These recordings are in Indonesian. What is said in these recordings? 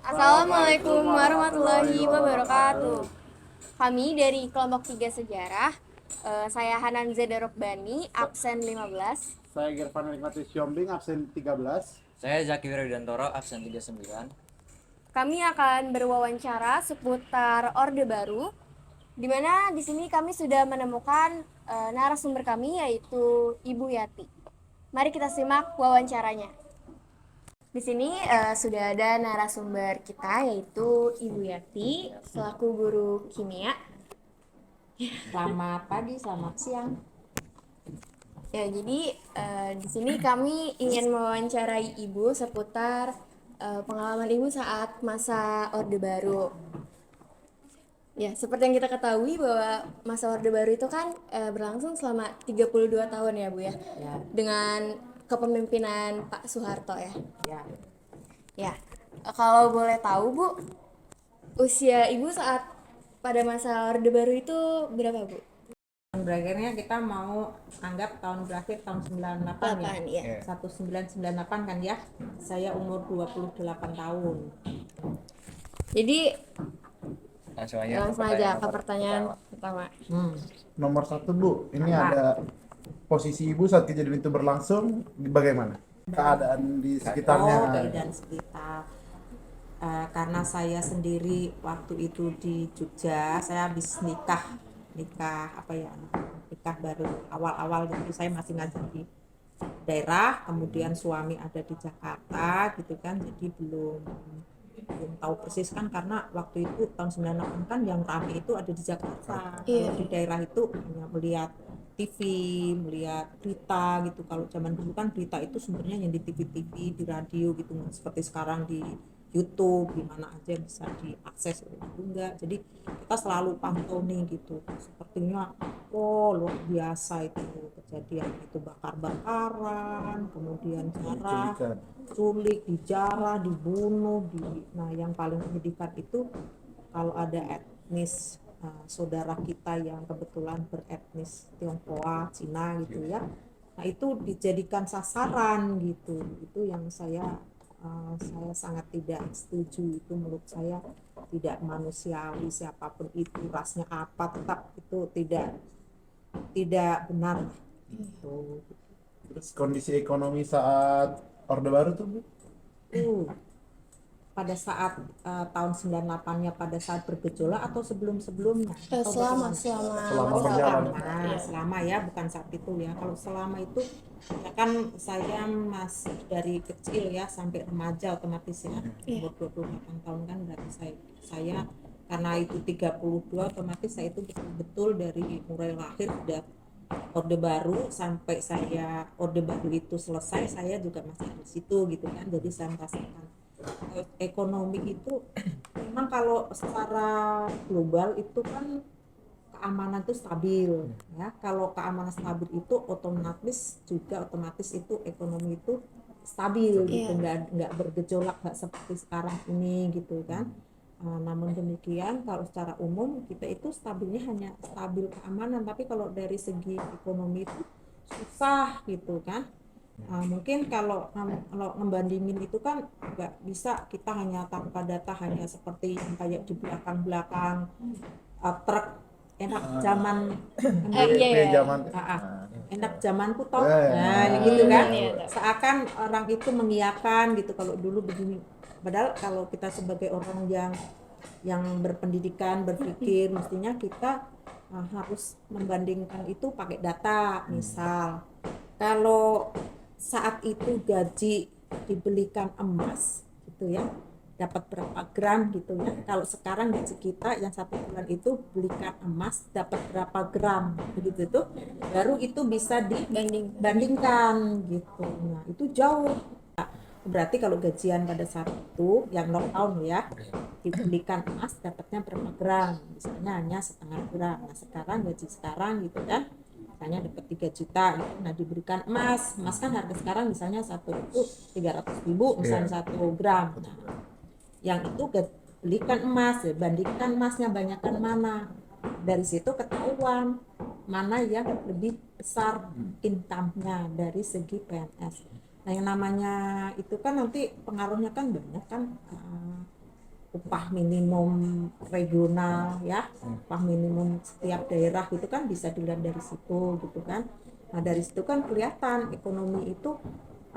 Assalamualaikum warahmatullahi wabarakatuh. Kami dari kelompok 3 sejarah, saya Hanan Zeda Rokbani, absen 15. Saya Gervan Nikmatis Siombing, absen 13. Saya Zaki Wiradantoro, absen 39. Kami akan berwawancara seputar Orde Baru, di mana di sini kami sudah menemukan narasumber kami, yaitu Ibu Yati. Mari kita simak wawancaranya. Di sini sudah ada narasumber kita, yaitu Ibu Yati selaku guru kimia. Selamat pagi, selamat siang. Ya, jadi di sini kami ingin mewawancarai Ibu seputar pengalaman Ibu saat masa Orde Baru. Ya, seperti yang kita ketahui bahwa masa Orde Baru itu kan berlangsung selama 32 tahun ya, Bu ya. Ya. Dengan kepemimpinan Pak Soeharto ya. Ya. Ya, kalau boleh tahu Bu, usia Ibu saat pada masa Orde Baru itu berapa, Bu? Tahun berakhirnya kita mau anggap tahun berakhir tahun 98 ya. Iya. 1998 kan ya. Saya umur 28 tahun. Jadi Langsung aja ke pertanyaan pertama. Nomor 1 Bu, ini Apa? ada posisi Ibu saat kejadian itu berlangsung, bagaimana? Keadaan di sekitarnya. Keadaan sekitar. Karena saya sendiri waktu itu di Jogja, saya habis nikah baru awal-awal gitu. Saya masih ngajar di daerah, kemudian suami ada di Jakarta gitu kan, jadi belum tahu persis kan, karena waktu itu tahun 98 kan yang ramai itu ada di Jakarta. Iya. Kalau di daerah itu hanya melihat TV, melihat berita gitu. Kalau zaman dulu kan berita itu sumbernya yang di TV-TV, di radio gitu, nggak seperti sekarang di YouTube di mana aja bisa diakses, itu enggak. Jadi kita selalu pantau nih gitu. Sepertinya luar biasa itu kejadian itu, bakar-bakaran, kemudian jarah, Culikan. culik, dijarah, dibunuh, nah yang paling menyedihkan itu kalau ada etnis saudara kita yang kebetulan beretnis Tionghoa, Cina gitu ya. Nah itu dijadikan sasaran gitu. Itu yang saya sangat tidak setuju. Itu menurut saya tidak manusiawi, siapapun itu, rasnya apa, tetap itu tidak benar gitu. Terus kondisi ekonomi saat Orde Baru tuh Bu? Pada saat tahun 98-nya, pada saat bergejolak atau sebelum-sebelumnya? Atau Selama berjalan. selama ya, bukan saat itu ya. Kalau selama itu ya kan saya masih dari kecil ya sampai remaja otomatis ya. Umur 28 tahun kan berarti saya karena itu 32 otomatis saya itu betul dari mulai lahir udah Orde Baru sampai saya Orde Baru itu selesai, saya juga masih di situ gitu kan. Jadi saya merasakan ekonomi itu memang kalau secara global itu kan keamanan itu stabil ya. Kalau keamanan stabil itu otomatis itu ekonomi itu stabil gitu, nggak bergejolak, nggak seperti sekarang ini gitu kan. Namun demikian kalau secara umum kita itu stabilnya hanya stabil keamanan, tapi kalau dari segi ekonomi itu susah gitu kan. Mungkin kalau membandingin itu kan nggak bisa, kita hanya tanpa data, hanya seperti yang kayak di belakang truk enak zaman Zaman. enak zamanku toh, Nah, gitu kan. iya. Seakan orang itu mengiyakan gitu kalau dulu begini, padahal kalau kita sebagai orang yang berpendidikan, berpikir, mestinya kita harus membandingkan itu pakai data. Misal kalau saat itu gaji dibelikan emas gitu ya, dapat berapa gram gitu ya. Kalau sekarang gaji kita yang 1 bulan itu belikan emas dapat berapa gram begitu tuh, baru itu bisa dibandingkan gitu. Nah itu jauh. Berarti kalau gajian pada saat itu yang lockdown ya, dibelikan emas dapatnya berapa gram, misalnya hanya setengah gram. Nah sekarang gaji sekarang gitu kan, misalnya dapat 3 juta gitu. Nah diberikan emas kan harga sekarang misalnya 300.000 misalnya 1 gram. Nah yang itu belikan emas, bandingkan emasnya banyakkan mana, dari situ ketahuan mana yang lebih besar income-nya dari segi PNS. Nah yang namanya itu kan nanti pengaruhnya kan banyak kan, upah minimum regional ya, upah minimum setiap daerah itu kan bisa dilihat dari situ gitu kan. Nah dari situ kan kelihatan ekonomi itu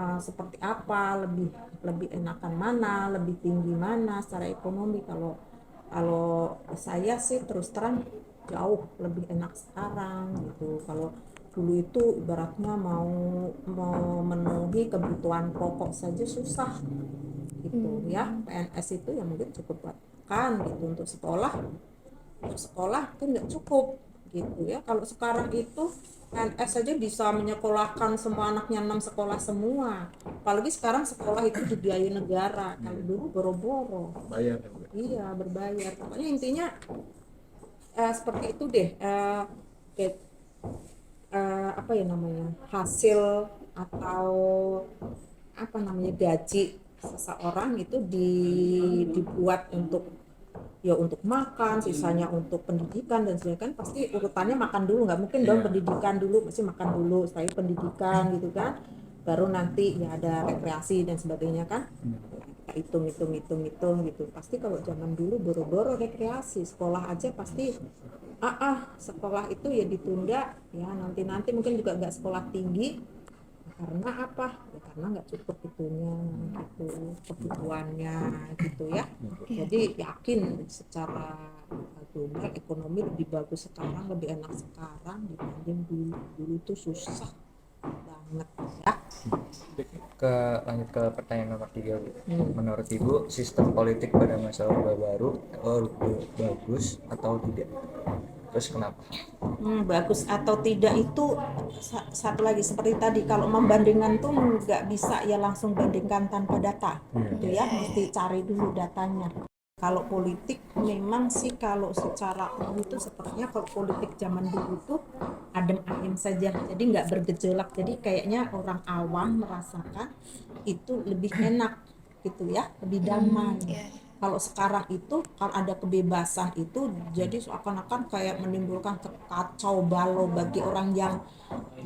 seperti apa, lebih lebih enakan mana, lebih tinggi mana secara ekonomi. Kalau kalau saya sih terus terang jauh lebih enak sekarang gitu. Kalau dulu itu ibaratnya mau memenuhi kebutuhan pokok saja susah gitu ya. PNS itu ya mungkin cukup kan gitu untuk sekolah kan nggak cukup gitu ya. Kalau sekarang itu PNS saja bisa menyekolahkan semua anaknya 6 sekolah semua, apalagi sekarang sekolah itu dibiayai negara. Kalau dulu boro-boro Bayar ya, Bu. iya berbayar. Pokoknya intinya seperti itu deh, kayak, apa ya namanya, hasil atau apa namanya gaji seseorang itu dibuat untuk ya untuk makan, sisanya untuk pendidikan dan sebagainya. Kan pasti urutannya makan dulu, nggak mungkin dong pendidikan dulu, pasti makan dulu setelah pendidikan gitu kan, baru nanti ya ada rekreasi dan sebagainya kan. Kita hitung gitu. Pasti kalau zaman dulu boro-boro rekreasi, sekolah aja pasti sekolah itu ya ditunda ya, nanti mungkin juga nggak sekolah tinggi. Karena apa ya, karena nggak cukup itunya gitu kebutuhannya gitu ya. Jadi yakin secara global ekonomi lebih bagus sekarang, lebih enak sekarang dibanding dulu. Dulu itu susah banget ya. Lanjut ke pertanyaan nomor 3, Bu. Menurut Ibu, sistem politik pada masa Orde Baru bagus atau tidak? Terus kenapa? Bagus atau tidak itu satu lagi seperti tadi, kalau membandingkan tuh nggak bisa ya langsung bandingkan tanpa data gitu ya, mesti cari dulu datanya. Kalau politik memang sih kalau secara umum itu sepertinya kalau politik zaman dulu tuh adem ayem saja, jadi nggak bergejolak, jadi kayaknya orang awam merasakan itu lebih enak gitu ya, lebih damai. Kalau sekarang itu kalau ada kebebasan itu jadi seakan-akan kayak menimbulkan kacau balau bagi orang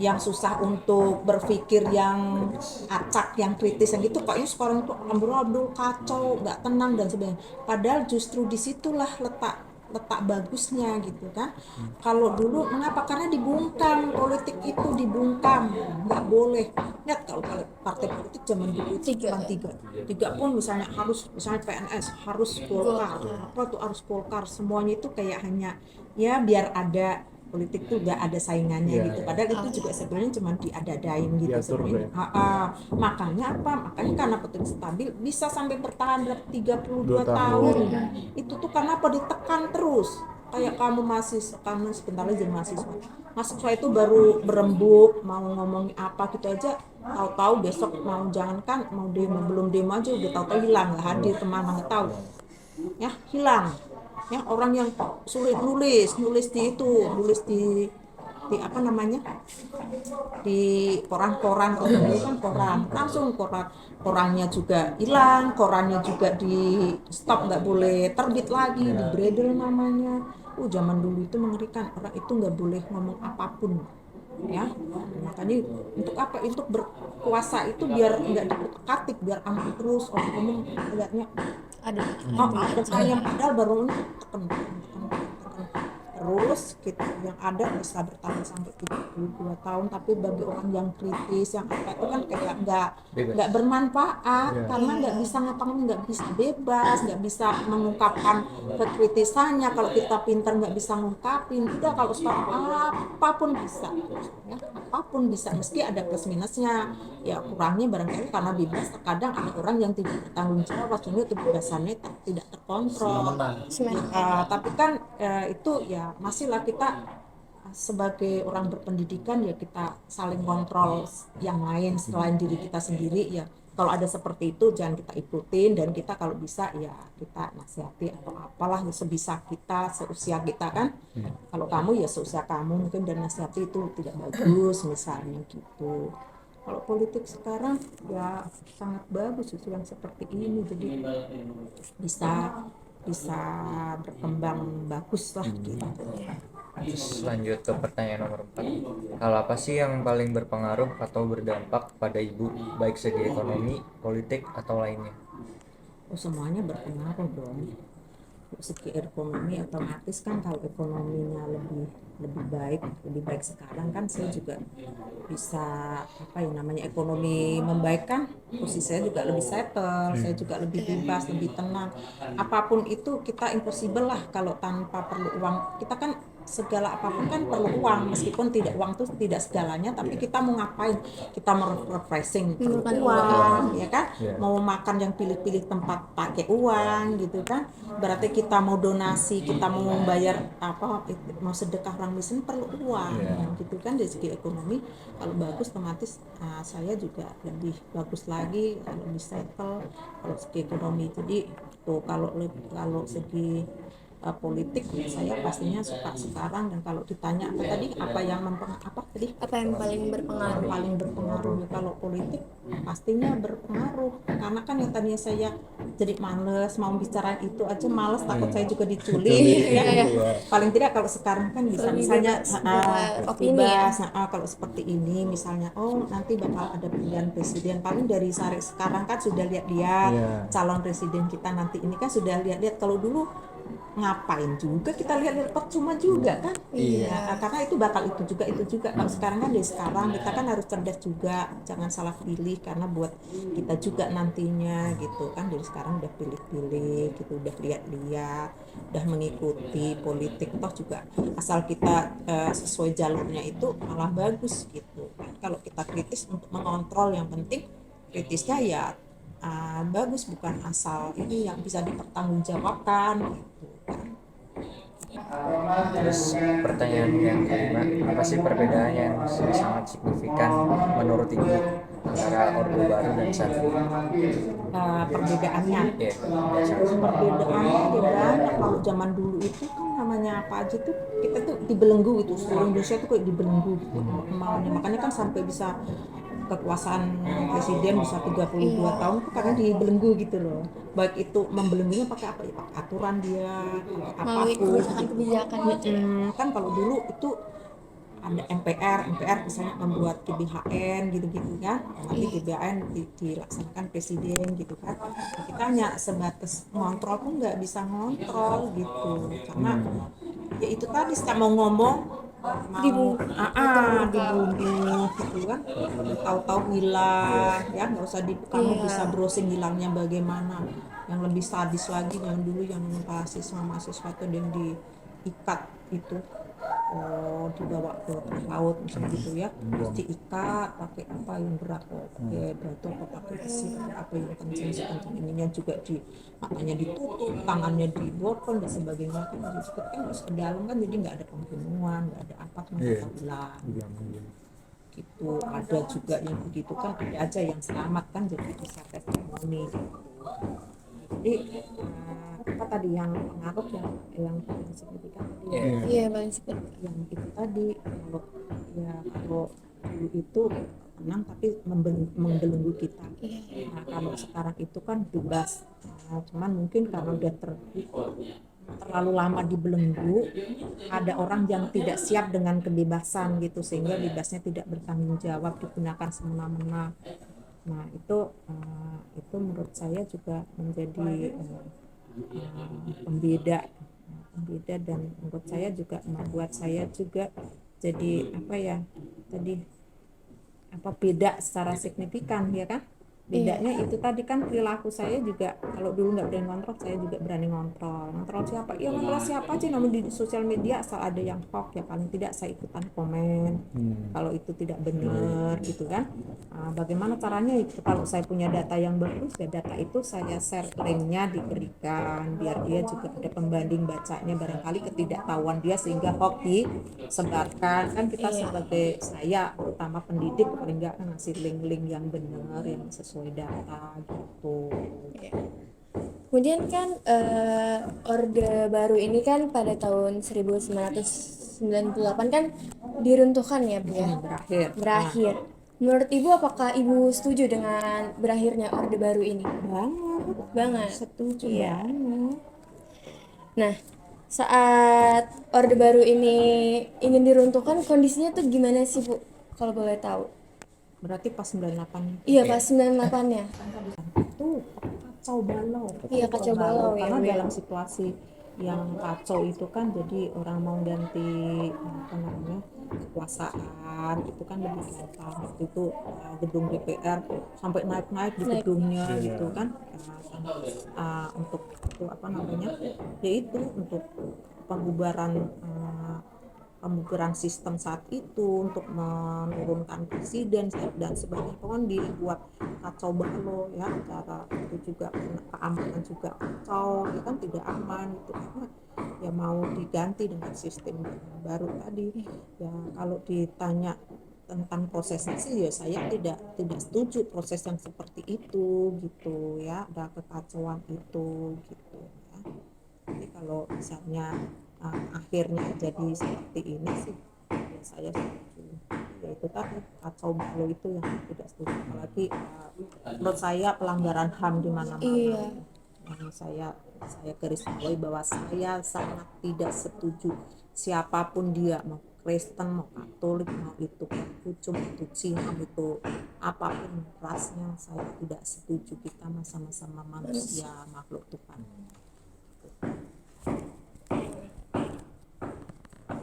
yang susah untuk berpikir, yang acak, yang kritis, yang gitu. Kayaknya sekarang itu ambil kacau, nggak tenang dan sebagainya. Padahal justru disitulah letak letak bagusnya gitu kan. Kalau dulu mengapa? Karena dibungkam, politik itu dibungkam, nggak boleh. Lihat kalau partai politik zaman dulu itu cuma tiga pun misalnya harus, misalnya PNS harus Golkar, apa tuh harus Golkar, semuanya itu kayak hanya ya biar ada politik tuh gak ada saingannya gitu. Padahal itu juga sebenarnya cuma diada-adain gitu Diatur sebenarnya. ya. Makanya apa? Makanya karena politik stabil bisa sampai bertahan berapa 32 2 tahun. tahun. Itu tuh karena apa? Ditekan terus. Kayak kamu sebentar lagi jadi mahasiswa itu baru berembuk mau ngomong apa gitu aja, tahu-tahu besok mau, jangankan mau demo, belum demo aja udah tahu-tahu hilang, nggak hadir kemana nggak tahu ya, hilang ya. Orang yang sulit nulis di apa namanya, di koran-koran, kalau dulu kan koran langsung, korannya juga hilang, korannya juga di stop, nggak boleh terbit lagi, di bredel namanya. Zaman dulu itu mengerikan, orang itu nggak boleh ngomong apapun ya. Makanya untuk apa, untuk berkuasa itu biar nggak dikutak-katik, biar aman terus orang ngomong lihatnya Ada ada ayam, padahal baru ini tekan terus gitu, yang ada bisa bertahan sampai 32 tahun. Tapi bagi orang yang kritis, yang apa itu kan kayak nggak bermanfaat, karena nggak bisa ngapain, nggak bisa bebas, nggak bisa mengungkapkan kekritisannya. Kalau kita pintar nggak bisa ngungkapin, udah kalau sekarang apapun bisa ya, apapun bisa, meski ada plus minusnya ya, kurangnya barangkali karena bebas terkadang ada orang yang tidak bertanggung jawab, sehingga kebebasannya tidak terkontrol. Tapi kan itu ya masihlah kita sebagai orang berpendidikan ya, kita saling kontrol yang lain selain diri kita sendiri ya. Kalau ada seperti itu jangan kita ikutin, dan kita kalau bisa ya kita nasihati atau apalah sebisa kita, seusia kita kan. Kalau kamu ya seusia kamu mungkin, dan nasihati itu tidak bagus misalnya gitu. Kalau politik sekarang ya sangat bagus itu yang seperti ini, jadi bisa bisa berkembang bagus lah gitu. Terus lanjut ke pertanyaan nomor 4. Hal apa sih yang paling berpengaruh atau berdampak pada Ibu, baik segi ekonomi, politik, atau lainnya? semuanya berpengaruh dong. Segi ekonomi otomatis kan kalau ekonominya lebih baik sekarang kan saya juga bisa apa ya namanya ekonomi membaik kan posisi saya juga lebih settle, saya juga lebih bebas, lebih tenang. Apapun itu kita impossible lah kalau tanpa perlu uang. Kita kan segala apapun kan perlu uang, meskipun tidak uang itu tidak segalanya, tapi kita mau ngapain, kita mau refreshing perlu Memerlukan uang ya kan, Iya. mau makan yang pilih-pilih tempat pakai uang gitu kan, berarti kita mau donasi, kita mau membayar apa, mau sedekah orang miskin perlu uang gitu kan. Dari segi ekonomi kalau bagus otomatis saya juga lebih bagus lagi, lebih settle kalau segi ekonomi. Jadi tuh kalau segi politik ya saya pastinya suka sekarang. Dan kalau ditanya apa yang Apa yang paling berpengaruh? paling berpengaruh ya, kalau politik pastinya berpengaruh, karena kan yang tadinya saya jadi males mau bicara itu aja, males takut saya juga diculik ya. Paling tidak kalau sekarang kan bisa Lebih misalnya bebas opini ya. kalau seperti ini misalnya, oh nanti bakal ada pemilihan presiden, paling dari sekarang kan sudah lihat-lihat calon presiden kita nanti ini kan sudah lihat-lihat. Kalau dulu ngapain juga kita lihat-lihat, percuma juga kan. Iya, karena itu bakal itu juga. Kalau sekarang kan dari sekarang kita kan harus cerdas juga, jangan salah pilih, karena buat kita juga nantinya gitu kan. Dari sekarang udah pilih-pilih gitu, udah lihat-lihat, udah mengikuti politik, toh juga asal kita sesuai jalurnya itu malah bagus gitu kan. Kalau kita kritis untuk mengontrol, yang penting kritisnya ya bagus, bukan asal ini yang bisa dipertanggungjawabkan gitu kan. Terus pertanyaan yang kelima, apa sih perbedaan yang sangat signifikan menurut Ibu antara Orde Baru dan saat ini? Perbedaannya Ya, perbedaannya ya banyak. Kalau zaman dulu itu kan namanya apa aja tuh, kita tuh dibelenggu gitu, seluruh Indonesia tuh kayak dibelenggu gitu maunya. Makanya kan sampai bisa kekuasaan presiden bisa 32 tahun tuh karena dibelenggu gitu loh. Baik itu membelenggunya pakai apa ya, pakai aturan dia, pakai Melalui apapun. kebijakan-kebijakan gitu ya. Kan kalau dulu itu ada MPR misalnya membuat GBHN gitu-gitu kan, nanti GBHN dilaksanakan presiden gitu kan. Kita hanya sebatas ngontrol pun nggak bisa ngontrol gitu, karena ya itu tadi setiap mau ngomong mau dibunuh gitu kan, tahu-tahu hilang ya, nggak usah kamu bisa browsing hilangnya bagaimana. Yang lebih sadis lagi yang dulu, yang mahasiswa itu yang diikat itu, dibawa ke laut misalnya gitu ya, terus diikat pakai apa yang berat, pakai batu apa pakai besi apa yang kencang ininya juga, di matanya ditutup, tangannya dibotol dan sebagainya kan, kan terus ke dalam kan, jadi nggak ada pembunuhan, nggak ada apa kan, hilang gitu. Ada juga yang begitu kan, ada aja yang selamat kan, jadi bisa testimoni gitu. Jadi apa tadi yang pengaruh yang paling signifikan tadi Iya, paling signifikan. yang itu tadi, kalau dulu itu tenang tapi membelenggu kita. Nah, kalau sekarang itu kan bebas. Cuman mungkin karena udah terlalu lama dibelenggu, ada orang yang tidak siap dengan kebebasan gitu, sehingga bebasnya tidak bertanggung jawab, digunakan semena-mena. Nah itu menurut saya juga menjadi pembeda, dan menurut saya juga membuat saya juga jadi beda secara signifikan ya kan. Bedanya itu tadi kan, perilaku saya juga, kalau dulu nggak berani ngontrol, saya juga berani ngontrol siapa aja namun di sosial media, asal ada yang hoax ya paling tidak saya ikutan komen kalau itu tidak benar gitu kan. Bagaimana caranya itu, kalau saya punya data yang bagus ya, data itu saya share, linknya diberikan biar dia juga ada pembanding bacanya, barangkali ketidaktahuan dia sehingga hoax disebarkan kan. Kita sebagai saya terutama pendidik paling nggak ngasih link-link yang benar, yang sesuai data gitu. Kemudian kan Orde Baru ini kan pada tahun 1998 kan diruntuhkan ya Bu ya, berakhir. Menurut Ibu, apakah Ibu setuju dengan berakhirnya Orde Baru ini? Banget. Setuju Iya. banget. Nah, saat Orde Baru ini ingin diruntuhkan, kondisinya tuh gimana sih Bu, kalau boleh tahu? Berarti pas 98 Iya, pas 98-nya. itu kacau balau. Iya, kacau balau ya, Karena Bu, ya. dalam situasi yang kacau itu kan jadi orang mau ganti apa namanya kekuasaan itu kan lebih gampang. Waktu itu gedung DPR sampai naik-naik di gedungnya gitu kan. Untuk itu apa namanya yaitu untuk pembubaran pembubaran sistem saat itu untuk menurunkan presiden dan sebagainya itu kan dibuat kacau balau ya, cara itu juga keamanan juga kacau ya kan, tidak aman gitu karena ya mau diganti dengan sistem yang baru tadi. Ya kalau ditanya tentang prosesnya sih ya saya tidak setuju proses yang seperti itu gitu ya, ada kekacauan itu gitu ya. Jadi kalau misalnya akhirnya jadi seperti ini sih ya saya setuju. Ya itu tadi kacau balau itu yang tidak setuju, apalagi menurut saya pelanggaran HAM di mana-mana. Iya. Yang saya garis bawahi bahwa saya sangat tidak setuju siapapun dia, mau Kristen, mau Katolik, mau itu Konghucu, mau itu Cina, itu apapun rasnya, saya tidak setuju. Kita sama-sama manusia, makhluk Tuhan.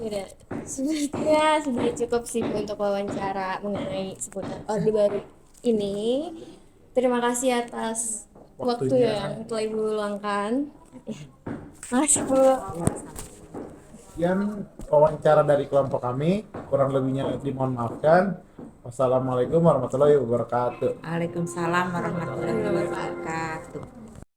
Udah, sebenarnya sudah cukup sih Bu untuk wawancara mengenai seputar Orde Baru ini. Terima kasih atas waktu Waktunya. yang telah Ibu luangkan. Makasih Bu. Sekian wawancara dari kelompok kami, kurang lebihnya dimohon maafkan. Wassalamualaikum warahmatullahi wabarakatuh. Waalaikumsalam warahmatullahi wabarakatuh.